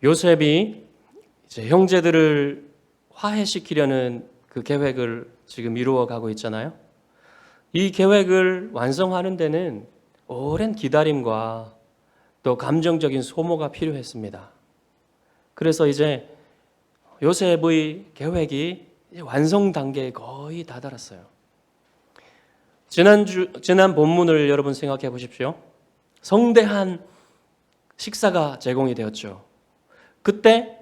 요셉이 이제 형제들을 화해시키려는 그 계획을 지금 이루어 가고 있잖아요. 이 계획을 완성하는 데는 오랜 기다림과 또 감정적인 소모가 필요했습니다. 그래서 이제 요셉의 계획이 완성 단계에 거의 다다랐어요. 지난 본문을 여러분 생각해 보십시오. 성대한 식사가 제공이 되었죠. 그때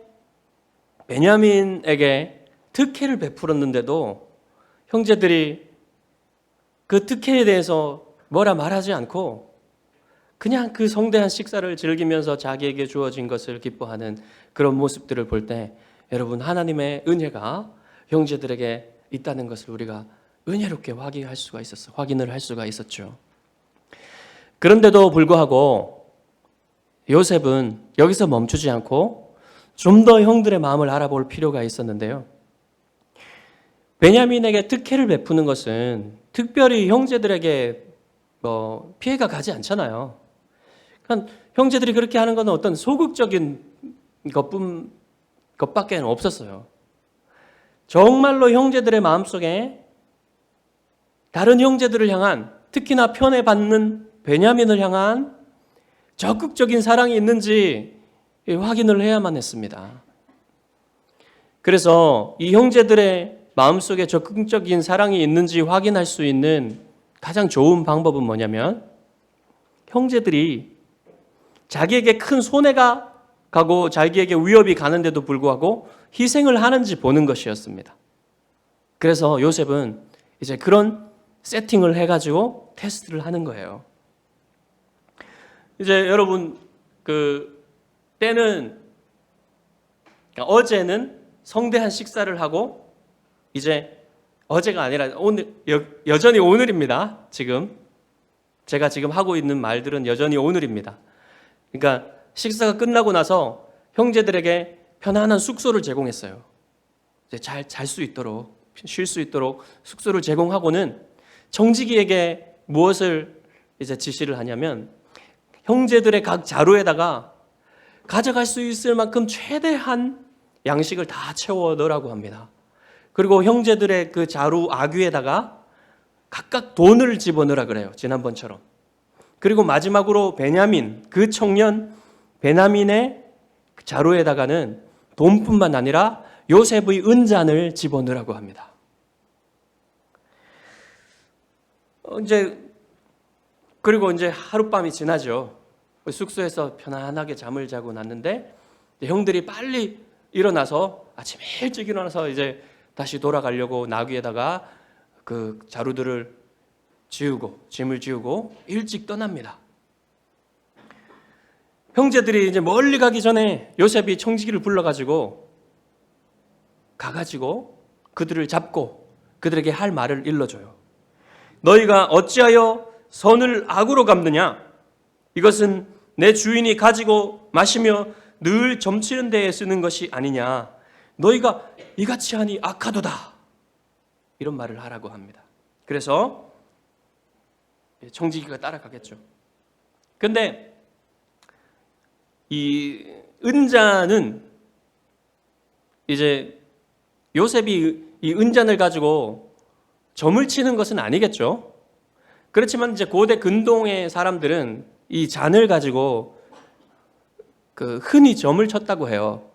베냐민에게 특혜를 베풀었는데도 형제들이 그 특혜에 대해서 뭐라 말하지 않고 그냥 그 성대한 식사를 즐기면서 자기에게 주어진 것을 기뻐하는 그런 모습들을 볼 때 여러분, 하나님의 은혜가 형제들에게 있다는 것을 우리가 은혜롭게 확인을 할 수가 있었죠. 그런데도 불구하고 요셉은 여기서 멈추지 않고 좀 더 형들의 마음을 알아볼 필요가 있었는데요. 베냐민에게 특혜를 베푸는 것은 특별히 형제들에게 피해가 가지 않잖아요. 그러니까 형제들이 그렇게 하는 것은 어떤 소극적인 것밖에 없었어요. 정말로 형제들의 마음속에 다른 형제들을 향한, 특히나 편애받는 베냐민을 향한 적극적인 사랑이 있는지 확인을 해야만 했습니다. 그래서 이 형제들의 마음속에 적극적인 사랑이 있는지 확인할 수 있는 가장 좋은 방법은 뭐냐면, 형제들이 자기에게 큰 손해가 가고 자기에게 위협이 가는데도 불구하고 희생을 하는지 보는 것이었습니다. 그래서 요셉은 이제 그런 세팅을 해가지고 테스트를 하는 거예요. 이제 여러분, 때는, 어제는 성대한 식사를 하고, 이제 어제가 아니라 오늘, 여전히 오늘입니다. 제가 지금 하고 있는 말들은 여전히 오늘입니다. 그러니까 식사가 끝나고 나서 형제들에게 편안한 숙소를 제공했어요. 이제 잘 수 있도록, 쉴 수 있도록 숙소를 제공하고는 청지기에게 무엇을 이제 지시를 하냐면, 형제들의 각 자루에다가 가져갈 수 있을 만큼 최대한 양식을 다 채워 넣으라고 합니다. 그리고 형제들의 그 자루 아귀에다가 각각 돈을 집어넣으라 그래요. 지난번처럼. 그리고 마지막으로 그 청년 베냐민의 자루에다가는 돈뿐만 아니라 요셉의 은잔을 집어넣으라고 합니다. 그리고 이제 하룻밤이 지나죠. 숙소에서 편안하게 잠을 자고 났는데 형들이 빨리 일어나서 아침 일찍 일어나서 이제 다시 돌아가려고 나귀에다가 그 자루들을 짐을 지우고 일찍 떠납니다. 형제들이 이제 멀리 가기 전에 요셉이 청지기를 불러가지고 가가지고 그들을 잡고 그들에게 할 말을 일러줘요. 너희가 어찌하여 선을 악으로 갚느냐? 이것은 내 주인이 가지고 마시며 늘 점치는 데에 쓰는 것이 아니냐? 너희가 이같이 하니 악하도다. 이런 말을 하라고 합니다. 그래서 청지기가 따라가겠죠. 근데 이 은잔은 이제 요셉이 이 은잔을 가지고 점을 치는 것은 아니겠죠. 그렇지만 이제 고대 근동의 사람들은 이 잔을 가지고 흔히 점을 쳤다고 해요.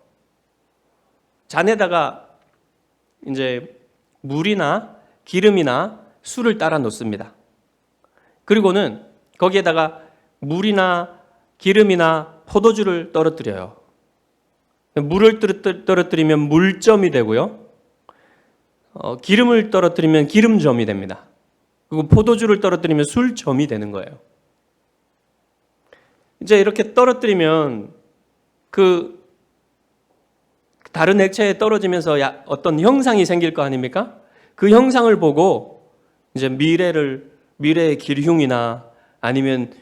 잔에다가 이제 물이나 기름이나 술을 따라 놓습니다. 그리고는 거기에다가 물이나 기름이나 포도주를 떨어뜨려요. 물을 떨어뜨리면 물점이 되고요. 기름을 떨어뜨리면 기름점이 됩니다. 그리고 포도주를 떨어뜨리면 술점이 되는 거예요. 이제 이렇게 떨어뜨리면 다른 액체에 떨어지면서 어떤 형상이 생길 거 아닙니까? 그 형상을 보고 이제 미래의 길흉이나 아니면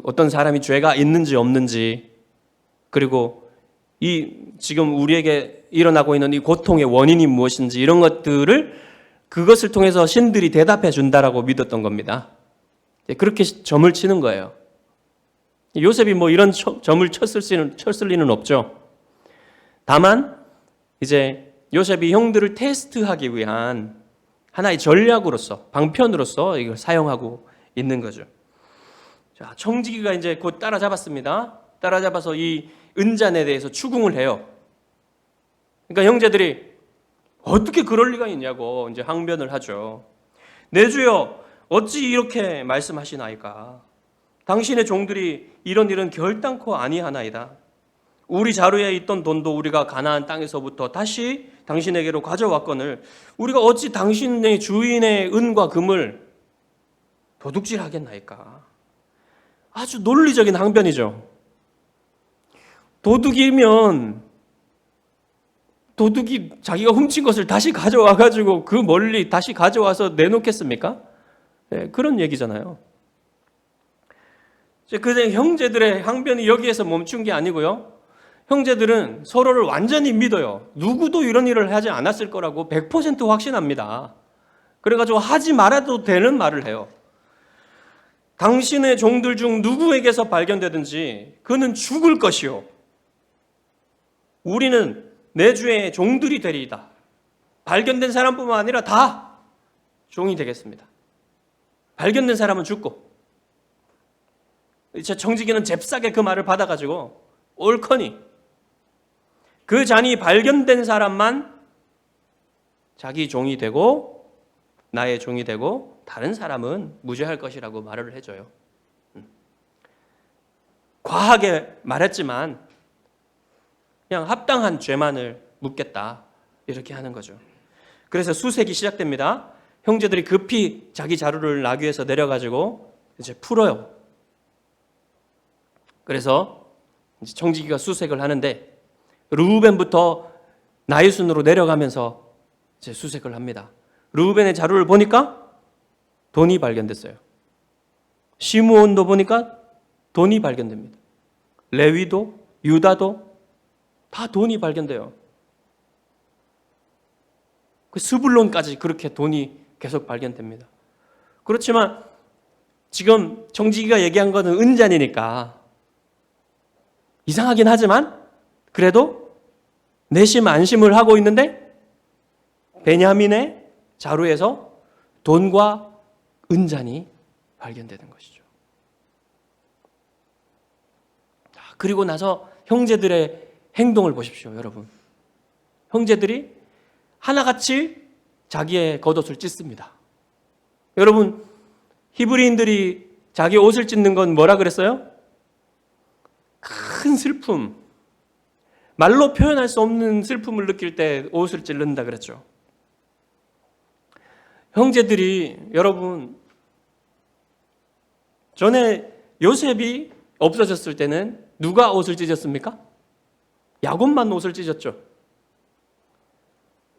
어떤 사람이 죄가 있는지 없는지, 그리고 지금 우리에게 일어나고 있는 이 고통의 원인이 무엇인지 이런 그것을 통해서 신들이 대답해 준다라고 믿었던 겁니다. 그렇게 점을 치는 거예요. 요셉이 이런 점을 쳤을 리는 없죠. 다만 이제 요셉이 형들을 테스트하기 위한 하나의 전략으로서, 방편으로서 이걸 사용하고 있는 거죠. 자, 청지기가 이제 곧 따라잡았습니다. 따라잡아서 이 은잔에 대해서 추궁을 해요. 그러니까 형제들이 어떻게 그럴 리가 있냐고 이제 항변을 하죠. 내 주여, 어찌 이렇게 말씀하시나이까? 당신의 종들이 이런 결단코 아니하나이다. 우리 자루에 있던 돈도 우리가 가나안 땅에서부터 다시 당신에게로 가져왔거늘 우리가 어찌 당신의 주인의 은과 금을 도둑질하겠나이까? 아주 논리적인 항변이죠. 도둑이 자기가 훔친 것을 다시 가져와가지고 그 멀리 다시 가져와서 내놓겠습니까? 네, 그런 얘기잖아요. 그 형제들의 항변이 여기에서 멈춘 게 아니고요. 형제들은 서로를 완전히 믿어요. 누구도 이런 일을 하지 않았을 거라고 100% 확신합니다. 그래가지고 하지 말아도 되는 말을 해요. 당신의 종들 중 누구에게서 발견되든지 그는 죽을 것이요. 우리는 내 주의 종들이 되리이다. 발견된 사람뿐만 아니라 다 종이 되겠습니다. 발견된 사람은 죽고. 청지기는 잽싸게 그 말을 받아가지고 옳거니 그 잔이 발견된 사람만 자기 종이 되고 나의 종이 되고 다른 사람은 무죄할 것이라고 말을 해줘요. 과하게 말했지만 그냥 합당한 죄만을 묻겠다 이렇게 하는 거죠. 그래서 수색이 시작됩니다. 형제들이 급히 자기 자루를 나귀에서 내려가지고 이제 풀어요. 그래서 이제 청지기가 수색을 하는데 르우벤부터 나의 순으로 내려가면서 이제 수색을 합니다. 르우벤의 자루를 보니까 돈이 발견됐어요. 시므온도 보니까 돈이 발견됩니다. 레위도, 유다도 다 돈이 발견돼요. 그 스불론까지 그렇게 돈이 계속 발견됩니다. 그렇지만 지금 청지기가 얘기한 거는 은잔이니까 이상하긴 하지만 그래도 내심 안심을 하고 있는데 베냐민의 자루에서 돈과 은잔이 발견되는 것이죠. 그리고 나서 형제들의 행동을 보십시오, 여러분. 형제들이 하나같이 자기의 겉옷을 찢습니다. 여러분, 히브리인들이 자기 옷을 찢는 건 뭐라 그랬어요? 큰 슬픔, 말로 표현할 수 없는 슬픔을 느낄 때 옷을 찢는다 그랬죠. 형제들이 여러분 전에 요셉이 없어졌을 때는 누가 옷을 찢었습니까? 야곱만 옷을 찢었죠.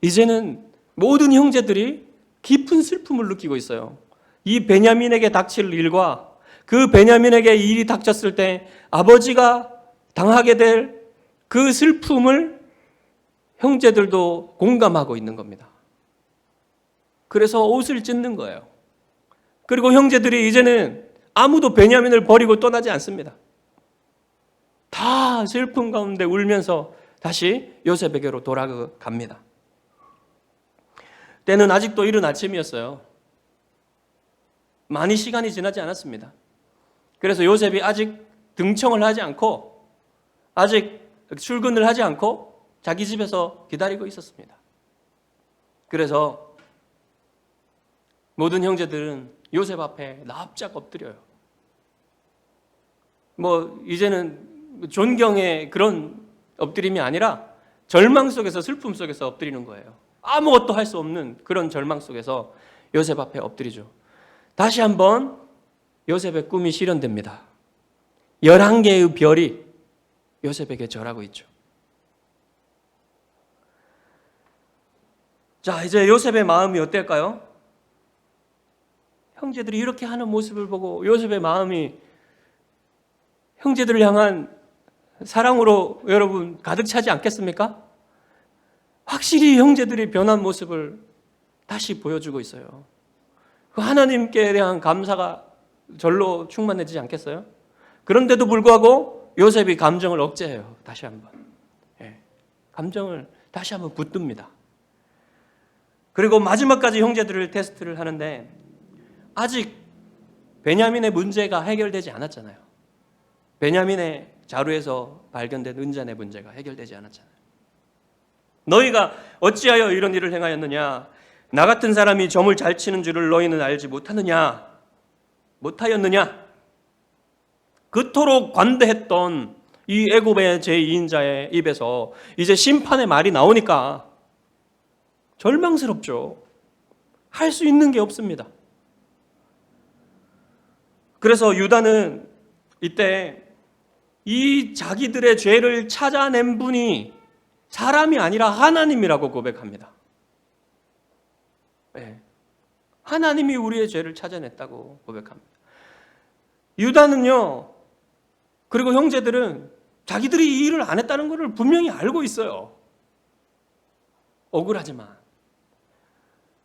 이제는 모든 형제들이 깊은 슬픔을 느끼고 있어요. 이 베냐민에게 닥칠 일과 그 베냐민에게 일이 닥쳤을 때 아버지가 당하게 될 그 슬픔을 형제들도 공감하고 있는 겁니다. 그래서 옷을 찢는 거예요. 그리고 형제들이 이제는 아무도 베냐민을 버리고 떠나지 않습니다. 다 슬픔 가운데 울면서 다시 요셉에게로 돌아갑니다. 때는 아직도 이른 아침이었어요. 많이 시간이 지나지 않았습니다. 그래서 요셉이 아직 등청을 하지 않고 아직 출근을 하지 않고 자기 집에서 기다리고 있었습니다. 그래서 모든 형제들은 요셉 앞에 납작 엎드려요. 이제는 존경의 그런 엎드림이 아니라 절망 속에서 슬픔 속에서 엎드리는 거예요. 아무것도 할 수 없는 그런 절망 속에서 요셉 앞에 엎드리죠. 다시 한번 요셉의 꿈이 실현됩니다. 11개의 별이 요셉에게 절하고 있죠. 자, 이제 요셉의 마음이 어떨까요? 형제들이 이렇게 하는 모습을 보고 요셉의 마음이 형제들을 향한 사랑으로 여러분 가득 차지 않겠습니까? 확실히 형제들이 변한 모습을 다시 보여주고 있어요. 그 하나님께 대한 감사가 절로 충만해지지 않겠어요? 그런데도 불구하고 요셉이 감정을 억제해요. 다시 한번. 감정을 다시 한번 붙듭니다. 그리고 마지막까지 형제들을 테스트를 하는데 아직 베냐민의 문제가 해결되지 않았잖아요. 베냐민의 자루에서 발견된 은잔의 문제가 해결되지 않았잖아요. 너희가 어찌하여 이런 일을 행하였느냐? 나 같은 사람이 점을 잘 치는 줄을 너희는 알지 못하느냐? 못하였느냐? 그토록 관대했던 이 애굽의 제2인자의 입에서 이제 심판의 말이 나오니까 절망스럽죠. 할 수 있는 게 없습니다. 그래서 유다는 이때 이 자기들의 죄를 찾아낸 분이 사람이 아니라 하나님이라고 고백합니다. 네. 하나님이 우리의 죄를 찾아냈다고 고백합니다. 유다는요, 그리고 형제들은 자기들이 이 일을 안 했다는 것을 분명히 알고 있어요. 억울하지만.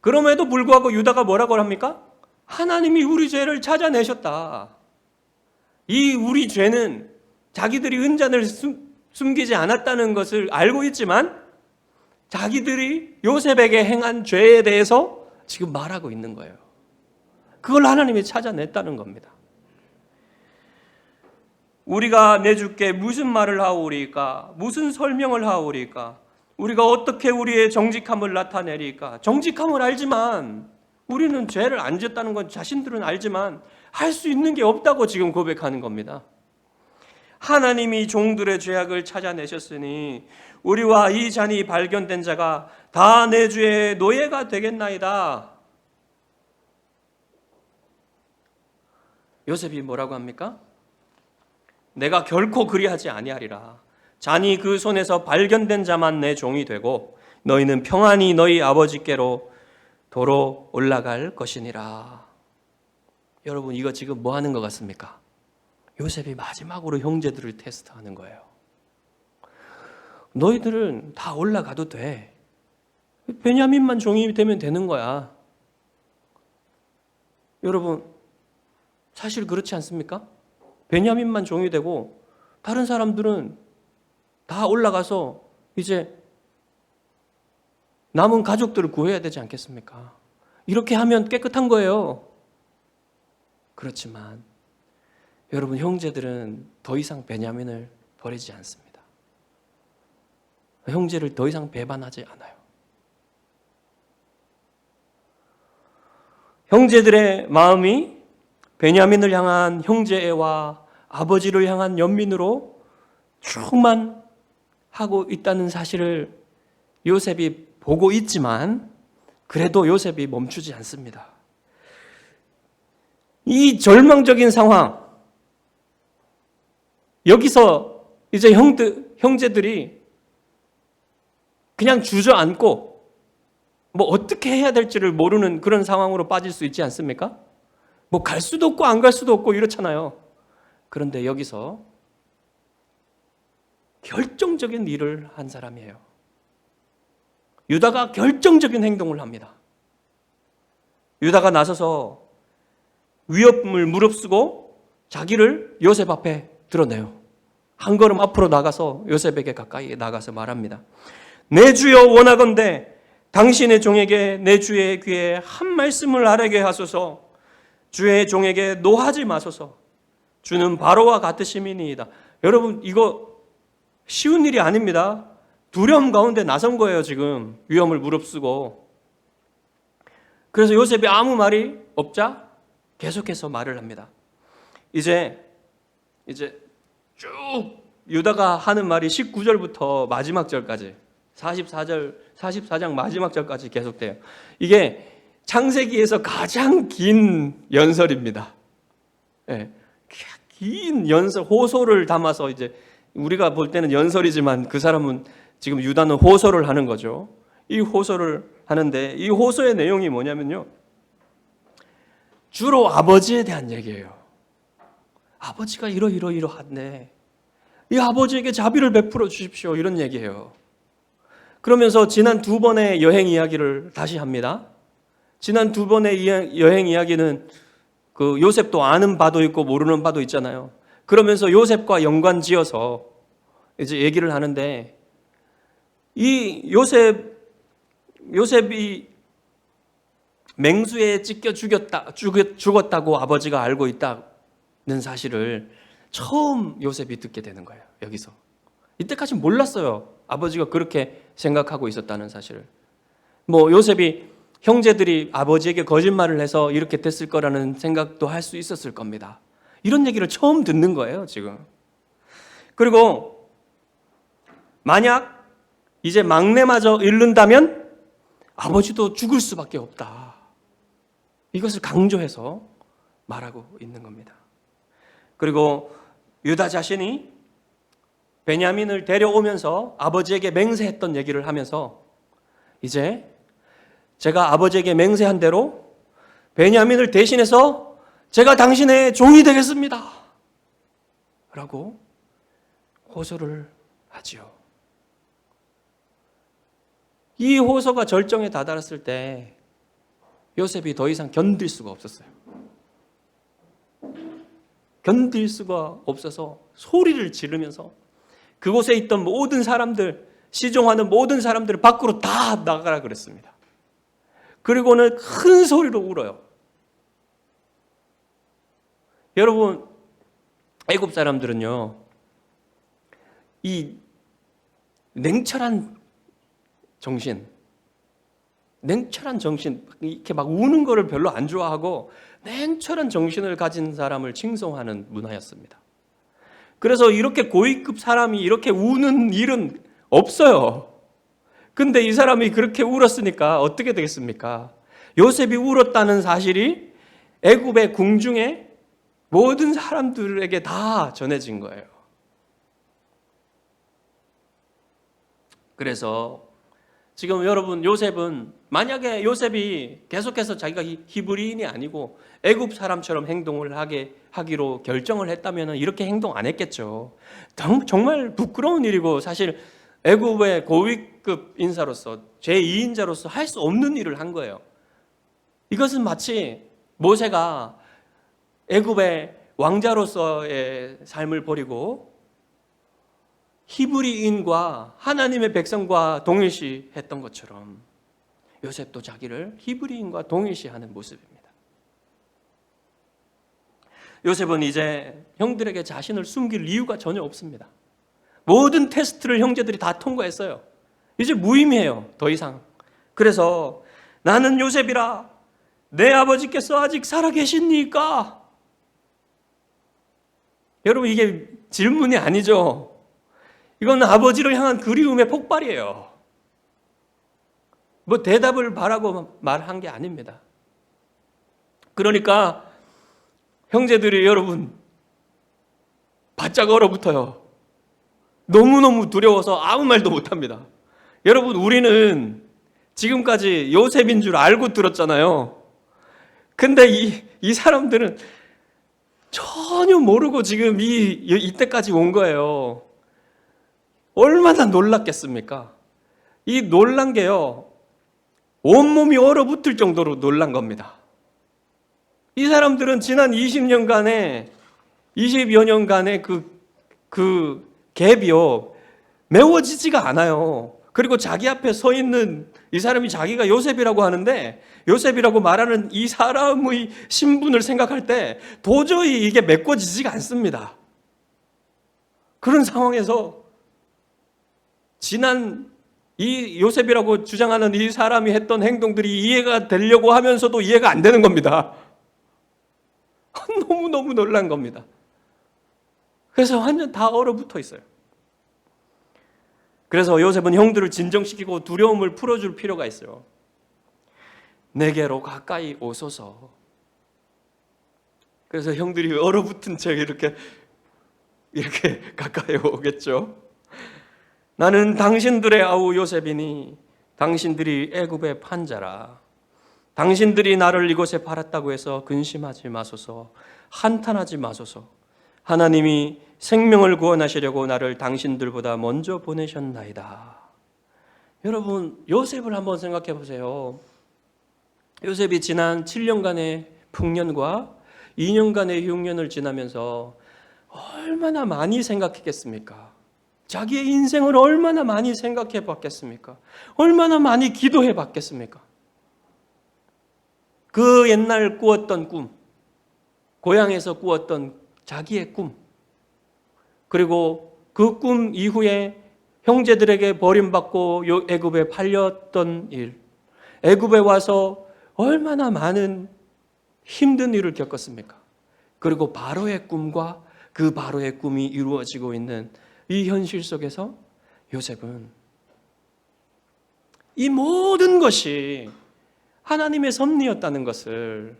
그럼에도 불구하고 유다가 뭐라고 합니까? 하나님이 우리 죄를 찾아내셨다. 이 우리 죄는 자기들이 은잔을 숨기지 않았다는 것을 알고 있지만 자기들이 요셉에게 행한 죄에 대해서 지금 말하고 있는 거예요. 그걸 하나님이 찾아냈다는 겁니다. 우리가 내주께 무슨 말을 하오리까? 무슨 설명을 하오리까? 우리가 어떻게 우리의 정직함을 나타내리까? 정직함을 알지만 우리는 죄를 안 지었다는 건 자신들은 알지만 할 수 있는 게 없다고 지금 고백하는 겁니다. 하나님이 종들의 죄악을 찾아내셨으니 우리와 이 잔이 발견된 자가 다 내 주의 노예가 되겠나이다. 요셉이 뭐라고 합니까? 내가 결코 그리하지 아니하리라. 잔이 그 손에서 발견된 자만 내 종이 되고 너희는 평안히 너희 아버지께로 도로 올라갈 것이니라. 여러분, 이거 지금 뭐 하는 것 같습니까? 요셉이 마지막으로 형제들을 테스트하는 거예요. 너희들은 다 올라가도 돼. 베냐민만 종이 되면 되는 거야. 여러분, 사실 그렇지 않습니까? 베냐민만 종이 되고 다른 사람들은 다 올라가서 이제 남은 가족들을 구해야 되지 않겠습니까? 이렇게 하면 깨끗한 거예요. 그렇지만 여러분, 형제들은 더 이상 베냐민을 버리지 않습니다. 형제를 더 이상 배반하지 않아요. 형제들의 마음이 베냐민을 향한 형제애와 아버지를 향한 연민으로 충만하고 있다는 사실을 요셉이 보고 있지만 그래도 요셉이 멈추지 않습니다. 이 절망적인 상황, 여기서 이제 형제들이 그냥 주저앉고 뭐 어떻게 해야 될지를 모르는 그런 상황으로 빠질 수 있지 않습니까? 뭐 갈 수도 없고 안 갈 수도 없고 이렇잖아요. 그런데 여기서 결정적인 일을 한 사람이에요. 유다가 결정적인 행동을 합니다. 유다가 나서서 위협을 무릅쓰고 자기를 요셉 앞에 드러내요. 한 걸음 앞으로 나가서 요셉에게 가까이 나가서 말합니다. 내 주여 원하건대 당신의 종에게 내 주의 귀에 한 말씀을 아뢰게 하소서. 주의 종에게 노하지 마소서. 주는 바로와 같으심이니이다. 여러분, 이거 쉬운 일이 아닙니다. 두려움 가운데 나선 거예요. 지금 위험을 무릅쓰고. 그래서 요셉이 아무 말이 없자 계속해서 말을 합니다. 이제 쭉 유다가 하는 말이 19절부터 마지막 절까지 44장 마지막 절까지 계속돼요. 이게 창세기에서 가장 긴 연설입니다. 네. 긴 연설, 호소를 담아서 이제 우리가 볼 때는 연설이지만 그 사람은 지금 유다는 호소를 하는 거죠. 이 호소를 하는데 이 호소의 내용이 뭐냐면요. 주로 아버지에 대한 얘기예요. 아버지가 이러한데 이 아버지에게 자비를 베풀어 주십시오. 이런 얘기예요. 그러면서 지난 두 번의 여행 이야기를 다시 합니다. 지난 두 번의 여행 이야기는 그 요셉도 아는 바도 있고 모르는 바도 있잖아요. 그러면서 요셉과 연관 지어서 이제 얘기를 하는데 이 요셉이 맹수에 찢겨 죽었다고 아버지가 알고 있다는 사실을 처음 요셉이 듣게 되는 거예요. 여기서. 이때까지 몰랐어요. 아버지가 그렇게 생각하고 있었다는 사실을. 요셉이 형제들이 아버지에게 거짓말을 해서 이렇게 됐을 거라는 생각도 할 수 있었을 겁니다. 이런 얘기를 처음 듣는 거예요, 지금. 그리고 만약 이제 막내마저 잃는다면 아버지도 죽을 수밖에 없다. 이것을 강조해서 말하고 있는 겁니다. 그리고 유다 자신이 베냐민을 데려오면서 아버지에게 맹세했던 얘기를 하면서 이제 제가 아버지에게 맹세한 대로 베냐민을 대신해서 제가 당신의 종이 되겠습니다. 라고 호소를 하지요. 이 호소가 절정에 다다랐을 때 요셉이 더 이상 견딜 수가 없었어요. 견딜 수가 없어서 소리를 지르면서 그곳에 있던 모든 사람들, 시종하는 모든 사람들을 밖으로 다 나가라 그랬습니다. 그리고는 큰 소리로 울어요. 여러분, 애굽 사람들은요, 이 냉철한 정신, 이렇게 막 우는 거를 별로 안 좋아하고 냉철한 정신을 가진 사람을 칭송하는 문화였습니다. 그래서 이렇게 고위급 사람이 이렇게 우는 일은 없어요. 근데 이 사람이 그렇게 울었으니까 어떻게 되겠습니까? 요셉이 울었다는 사실이 애굽의 궁중에 모든 사람들에게 다 전해진 거예요. 그래서 지금 여러분, 요셉은 만약에 요셉이 계속해서 자기가 히브리인이 아니고 애굽 사람처럼 행동을 하기로 결정을 했다면 이렇게 행동 안 했겠죠. 정말 부끄러운 일이고 사실 애굽의 고위급 인사로서 제2인자로서 할 수 없는 일을 한 거예요. 이것은 마치 모세가 애굽의 왕자로서의 삶을 버리고 히브리인과 하나님의 백성과 동일시했던 것처럼 요셉도 자기를 히브리인과 동일시하는 모습입니다. 요셉은 이제 형들에게 자신을 숨길 이유가 전혀 없습니다. 모든 테스트를 형제들이 다 통과했어요. 이제 무의미해요, 더 이상. 그래서 나는 요셉이라 내 아버지께서 아직 살아계십니까? 여러분, 이게 질문이 아니죠. 이건 아버지를 향한 그리움의 폭발이에요. 대답을 바라고 말한 게 아닙니다. 그러니까 형제들이 여러분 바짝 얼어붙어요. 너무너무 두려워서 아무 말도 못합니다. 여러분, 우리는 지금까지 요셉인 줄 알고 들었잖아요. 근데 이 사람들은 전혀 모르고 지금 이때까지 온 거예요. 얼마나 놀랐겠습니까? 이 놀란 게요, 온몸이 얼어붙을 정도로 놀란 겁니다. 이 사람들은 지난 20여 년간의 그 갭이요, 메워지지가 않아요. 그리고 자기 앞에 서 있는 이 사람이 자기가 요셉이라고 하는데, 요셉이라고 말하는 이 사람의 신분을 생각할 때 도저히 이게 메꿔지지가 않습니다. 그런 상황에서 지난 이 요셉이라고 주장하는 이 사람이 했던 행동들이 이해가 되려고 하면서도 이해가 안 되는 겁니다. 너무너무 놀란 겁니다. 그래서 완전 다 얼어붙어 있어요. 그래서 요셉은 형들을 진정시키고 두려움을 풀어줄 필요가 있어요. 내게로 가까이 오소서. 그래서 형들이 얼어붙은 채 이렇게 가까이 오겠죠. 나는 당신들의 아우 요셉이니 당신들이 애굽의 판자라. 당신들이 나를 이곳에 팔았다고 해서 근심하지 마소서, 한탄하지 마소서. 하나님이 생명을 구원하시려고 나를 당신들보다 먼저 보내셨나이다. 여러분, 요셉을 한번 생각해 보세요. 요셉이 지난 7년간의 풍년과 2년간의 흉년을 지나면서 얼마나 많이 생각했겠습니까? 자기의 인생을 얼마나 많이 생각해 봤겠습니까? 얼마나 많이 기도해 봤겠습니까? 그 옛날 꾸었던 꿈, 고향에서 꾸었던 자기의 꿈, 그리고 그 꿈 이후에 형제들에게 버림받고 애굽에 팔렸던 일, 애굽에 와서 얼마나 많은 힘든 일을 겪었습니까? 그리고 바로의 꿈과 그 바로의 꿈이 이루어지고 있는 이 현실 속에서 요셉은 이 모든 것이 하나님의 섭리였다는 것을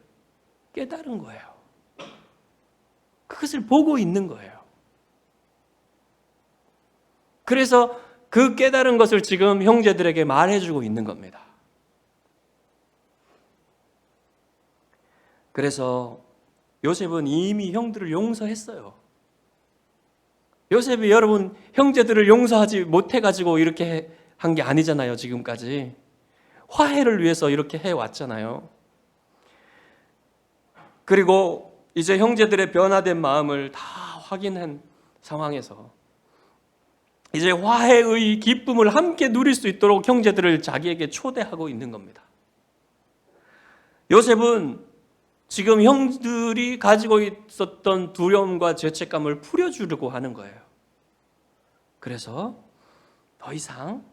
깨달은 거예요. 그것을 보고 있는 거예요. 그래서 그 깨달은 것을 지금 형제들에게 말해주고 있는 겁니다. 그래서 요셉은 이미 형들을 용서했어요. 요셉이 여러분 형제들을 용서하지 못해가지고 이렇게 한 게 아니잖아요. 지금까지 화해를 위해서 이렇게 해왔잖아요. 그리고 이제 형제들의 변화된 마음을 다 확인한 상황에서 이제 화해의 기쁨을 함께 누릴 수 있도록 형제들을 자기에게 초대하고 있는 겁니다. 요셉은 지금 형들이 가지고 있었던 두려움과 죄책감을 풀어주려고 하는 거예요. 그래서 더 이상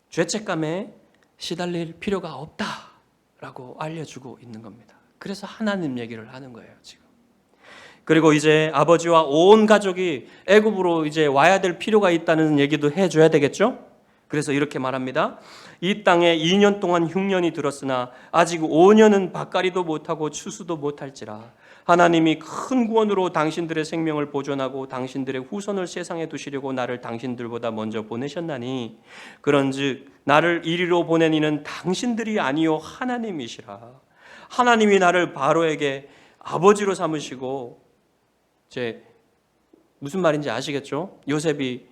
죄책감에 시달릴 필요가 없다라고 알려주고 있는 겁니다. 그래서 하나님 얘기를 하는 거예요, 지금. 그리고 이제 아버지와 온 가족이 애굽으로 이제 와야 될 필요가 있다는 얘기도 해줘야 되겠죠? 그래서 이렇게 말합니다. 이 땅에 2년 동안 흉년이 들었으나 아직 5년은 밭갈이도 못하고 추수도 못할지라. 하나님이 큰 구원으로 당신들의 생명을 보존하고 당신들의 후손을 세상에 두시려고 나를 당신들보다 먼저 보내셨나니 그런즉 나를 이리로 보낸 이는 당신들이 아니요 하나님이시라. 하나님이 나를 바로에게 아버지로 삼으시고 무슨 말인지 아시겠죠? 요셉이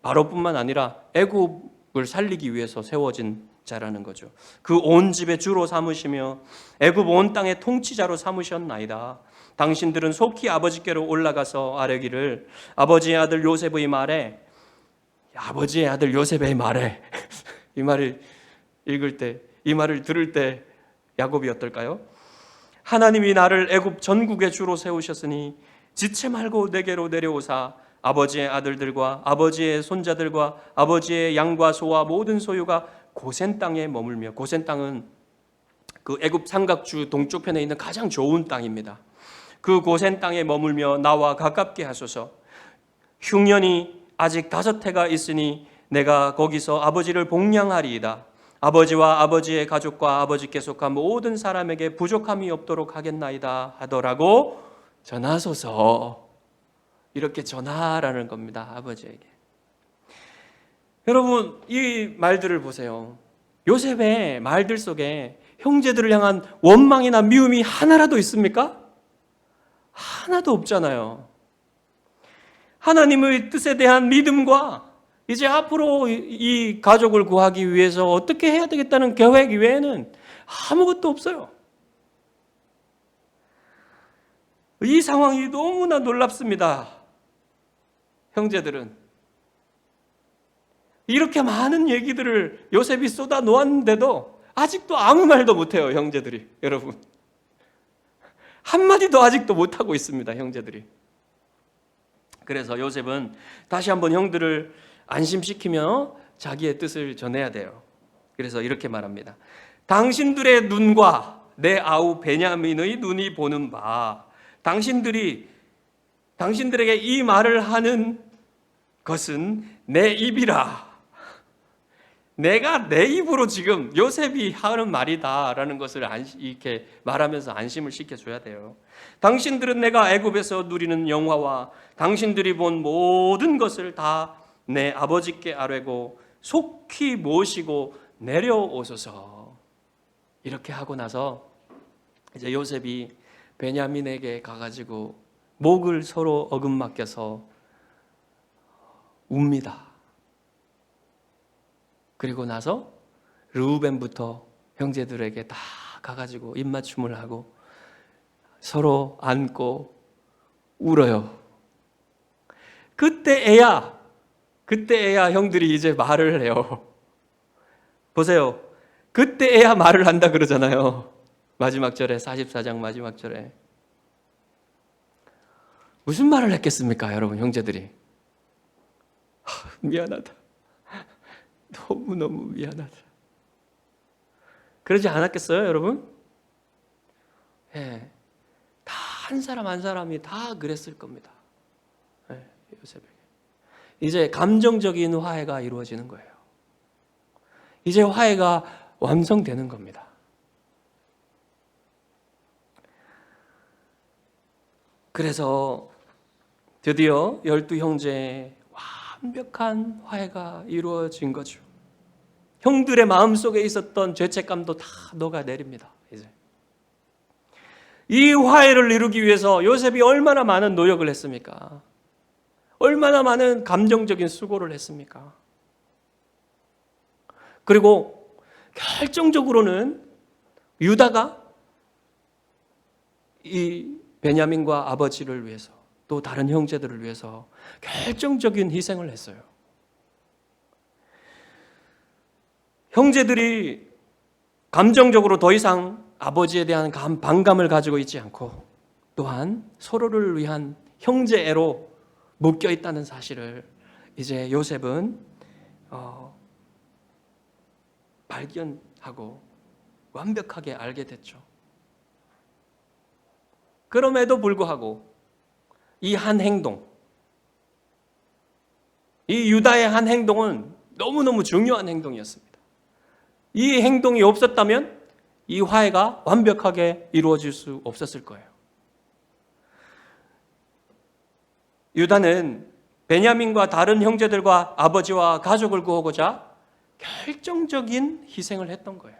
바로뿐만 아니라 애굽을 살리기 위해서 세워진 자라는 거죠. 그 온 집의 주로 삼으시며 애굽 온 땅의 통치자로 삼으셨나이다. 당신들은 속히 아버지께로 올라가서 아뢰기를 아버지의 아들 요셉의 말에 아버지의 아들 요셉의 말에 이 말을 읽을 때, 이 말을 들을 때 야곱이 어떨까요? 하나님이 나를 애굽 전국의 주로 세우셨으니 지체 말고 내게로 내려오사 아버지의 아들들과 아버지의 손자들과 아버지의 양과 소와 모든 소유가 고센 땅에 머물며, 고센 땅은 그 애굽 삼각주 동쪽 편에 있는 가장 좋은 땅입니다. 그 고센 땅에 머물며 나와 가깝게 하소서. 흉년이 아직 5해가 있으니 내가 거기서 아버지를 복량하리이다. 아버지와 아버지의 가족과 아버지께 속한 모든 사람에게 부족함이 없도록 하겠나이다 하더라고 전하소서. 이렇게 전하라는 겁니다. 아버지에게. 여러분, 이 말들을 보세요. 요셉의 말들 속에 형제들을 향한 원망이나 미움이 하나라도 있습니까? 하나도 없잖아요. 하나님의 뜻에 대한 믿음과 이제 앞으로 이 가족을 구하기 위해서 어떻게 해야 되겠다는 계획 외에는 아무것도 없어요. 이 상황이 너무나 놀랍습니다. 형제들은 이렇게 많은 얘기들을 요셉이 쏟아 놓았는데도 아직도 아무 말도 못해요. 형제들이. 여러분, 한마디도 아직도 못하고 있습니다. 형제들이. 그래서 요셉은 다시 한번 형들을 안심시키며 자기의 뜻을 전해야 돼요. 그래서 이렇게 말합니다. 당신들의 눈과 내 아우 베냐민의 눈이 보는 바, 당신들에게 이 말을 하는 것은 내 입이라. 내가 내 입으로 지금 요셉이 하는 말이다라는 것을 이렇게 말하면서 안심을 시켜줘야 돼요. 당신들은 내가 애굽에서 누리는 영화와 당신들이 본 모든 것을 다 내 아버지께 아뢰고 속히 모시고 내려오소서. 이렇게 하고 나서 이제 요셉이 베냐민에게 가가지고 목을 서로 어금맡겨서 웁니다. 그리고 나서 르우벤부터 형제들에게 다 가가지고 입맞춤을 하고 서로 안고 울어요. 그때에야 그때야 형들이 이제 말을 해요. 보세요. 그때야 말을 한다 그러잖아요. 마지막 절에, 44장 마지막 절에. 무슨 말을 했겠습니까, 여러분, 형제들이? 미안하다. 너무너무 미안하다. 그러지 않았겠어요, 여러분? 예. 다 한 사람 한 사람이 다 그랬을 겁니다. 예, 요셉에게. 이제 감정적인 화해가 이루어지는 거예요. 이제 화해가 완성되는 겁니다. 그래서 드디어 12형제의 완벽한 화해가 이루어진 거죠. 형들의 마음속에 있었던 죄책감도 다 녹아내립니다. 이제 이 화해를 이루기 위해서 요셉이 얼마나 많은 노력을 했습니까? 얼마나 많은 감정적인 수고를 했습니까? 그리고 결정적으로는 유다가 이 베냐민과 아버지를 위해서 또 다른 형제들을 위해서 결정적인 희생을 했어요. 형제들이 감정적으로 더 이상 아버지에 대한 반감을 가지고 있지 않고 또한 서로를 위한 형제애로 묶여 있다는 사실을 이제 요셉은 발견하고 완벽하게 알게 됐죠. 그럼에도 불구하고 이 한 행동, 이 유다의 한 행동은 너무너무 중요한 행동이었습니다. 이 행동이 없었다면 이 화해가 완벽하게 이루어질 수 없었을 거예요. 유다는 베냐민과 다른 형제들과 아버지와 가족을 구하고자 결정적인 희생을 했던 거예요.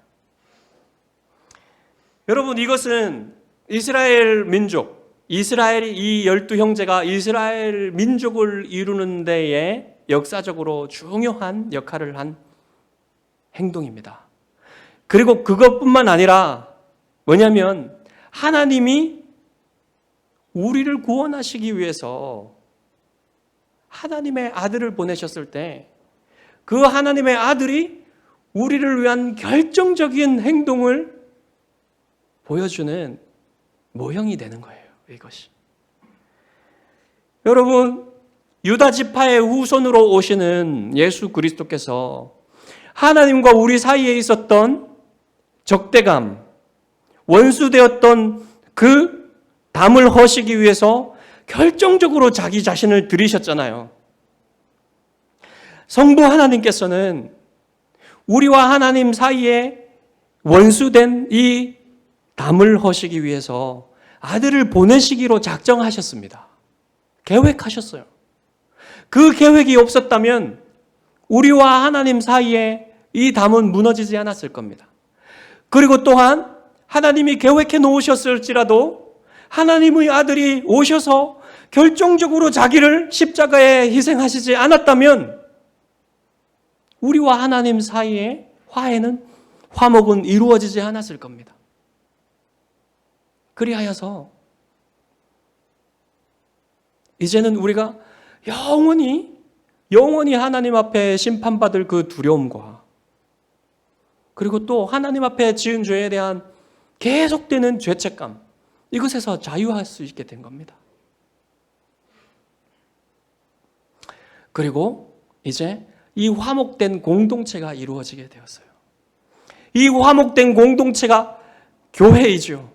여러분, 이것은 이스라엘 민족, 이스라엘이 이 12형제가 이스라엘 민족을 이루는 데에 역사적으로 중요한 역할을 한 행동입니다. 그리고 그것뿐만 아니라 뭐냐면 하나님이 우리를 구원하시기 위해서 하나님의 아들을 보내셨을 때 그 하나님의 아들이 우리를 위한 결정적인 행동을 보여주는 모형이 되는 거예요. 이것이. 여러분, 유다 지파의 후손으로 오시는 예수 그리스도께서 하나님과 우리 사이에 있었던 적대감, 원수되었던 그 담을 허시기 위해서 결정적으로 자기 자신을 들이셨잖아요. 성부 하나님께서는 우리와 하나님 사이에 원수된 이 담을 허시기 위해서 아들을 보내시기로 작정하셨습니다. 계획하셨어요. 그 계획이 없었다면 우리와 하나님 사이에 이 담은 무너지지 않았을 겁니다. 그리고 또한 하나님이 계획해 놓으셨을지라도 하나님의 아들이 오셔서 결정적으로 자기를 십자가에 희생하시지 않았다면 우리와 하나님 사이에 화목은 이루어지지 않았을 겁니다. 그리하여서 이제는 우리가 영원히 하나님 앞에 심판받을 그 두려움과 그리고 또 하나님 앞에 지은 죄에 대한 계속되는 죄책감, 이것에서 자유할 수 있게 된 겁니다. 그리고 이제 이 화목된 공동체가 이루어지게 되었어요. 이 화목된 공동체가 교회이죠.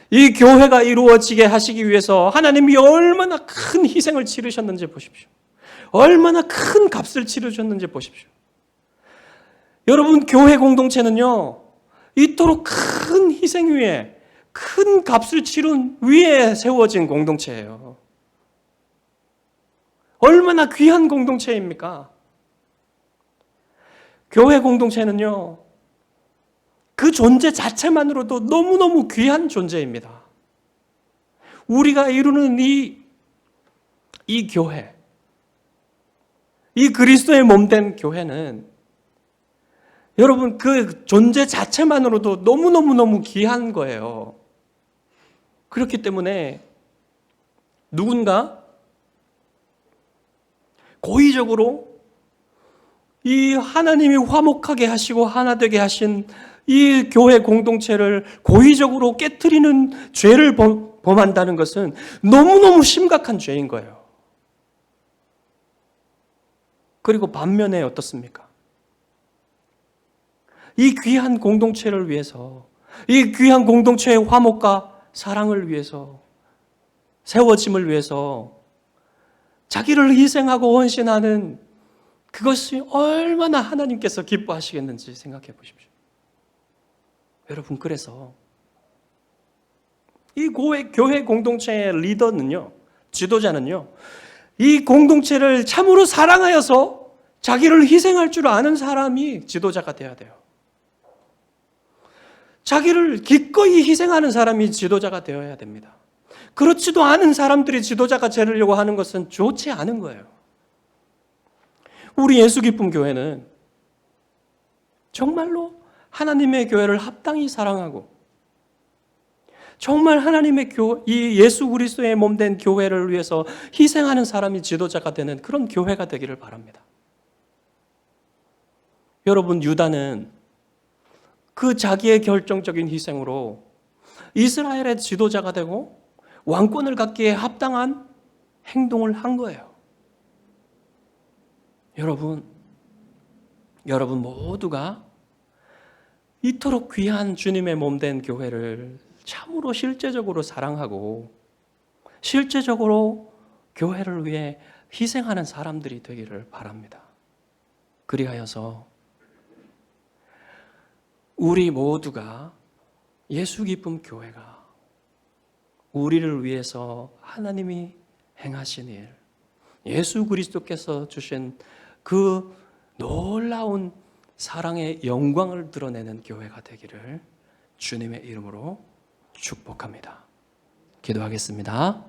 이 교회가 이루어지게 하시기 위해서 하나님이 얼마나 큰 희생을 치르셨는지 보십시오. 얼마나 큰 값을 치르셨는지 보십시오. 여러분, 교회 공동체는요, 이토록 큰 희생 위에, 큰 값을 치른 위에 세워진 공동체예요. 얼마나 귀한 공동체입니까? 교회 공동체는요, 그 존재 자체만으로도 너무너무 귀한 존재입니다. 우리가 이루는 이 교회, 이 그리스도의 몸된 교회는 여러분 그 존재 자체만으로도 너무너무 귀한 거예요. 그렇기 때문에 누군가 고의적으로 이 하나님이 화목하게 하시고 하나 되게 하신 이 교회 공동체를 고의적으로 깨트리는 죄를 범한다는 것은 너무너무 심각한 죄인 거예요. 그리고 반면에 어떻습니까? 이 귀한 공동체를 위해서, 이 귀한 공동체의 화목과 사랑을 위해서, 세워짐을 위해서 자기를 희생하고 헌신하는 그것이 얼마나 하나님께서 기뻐하시겠는지 생각해 보십시오. 여러분, 그래서 이 교회 공동체의 리더는요, 지도자는요, 이 공동체를 참으로 사랑하여서 자기를 희생할 줄 아는 사람이 지도자가 되어야 돼요. 자기를 기꺼이 희생하는 사람이 지도자가 되어야 됩니다. 그렇지도 않은 사람들이 지도자가 되려고 하는 것은 좋지 않은 거예요. 우리 예수기쁨 교회는 정말로 하나님의 교회를 합당히 사랑하고 정말 하나님의 이 예수 그리스도의 몸된 교회를 위해서 희생하는 사람이 지도자가 되는 그런 교회가 되기를 바랍니다. 여러분, 유다는 그 자기의 결정적인 희생으로 이스라엘의 지도자가 되고 왕권을 갖기에 합당한 행동을 한 거예요. 여러분 모두가 이토록 귀한 주님의 몸된 교회를 참으로 실제적으로 사랑하고 실제적으로 교회를 위해 희생하는 사람들이 되기를 바랍니다. 그리하여서 우리 모두가 예수 기쁨 교회가 우리를 위해서 하나님이 행하신 일, 예수 그리스도께서 주신 그 놀라운 사랑의 영광을 드러내는 교회가 되기를 주님의 이름으로 축복합니다. 기도하겠습니다.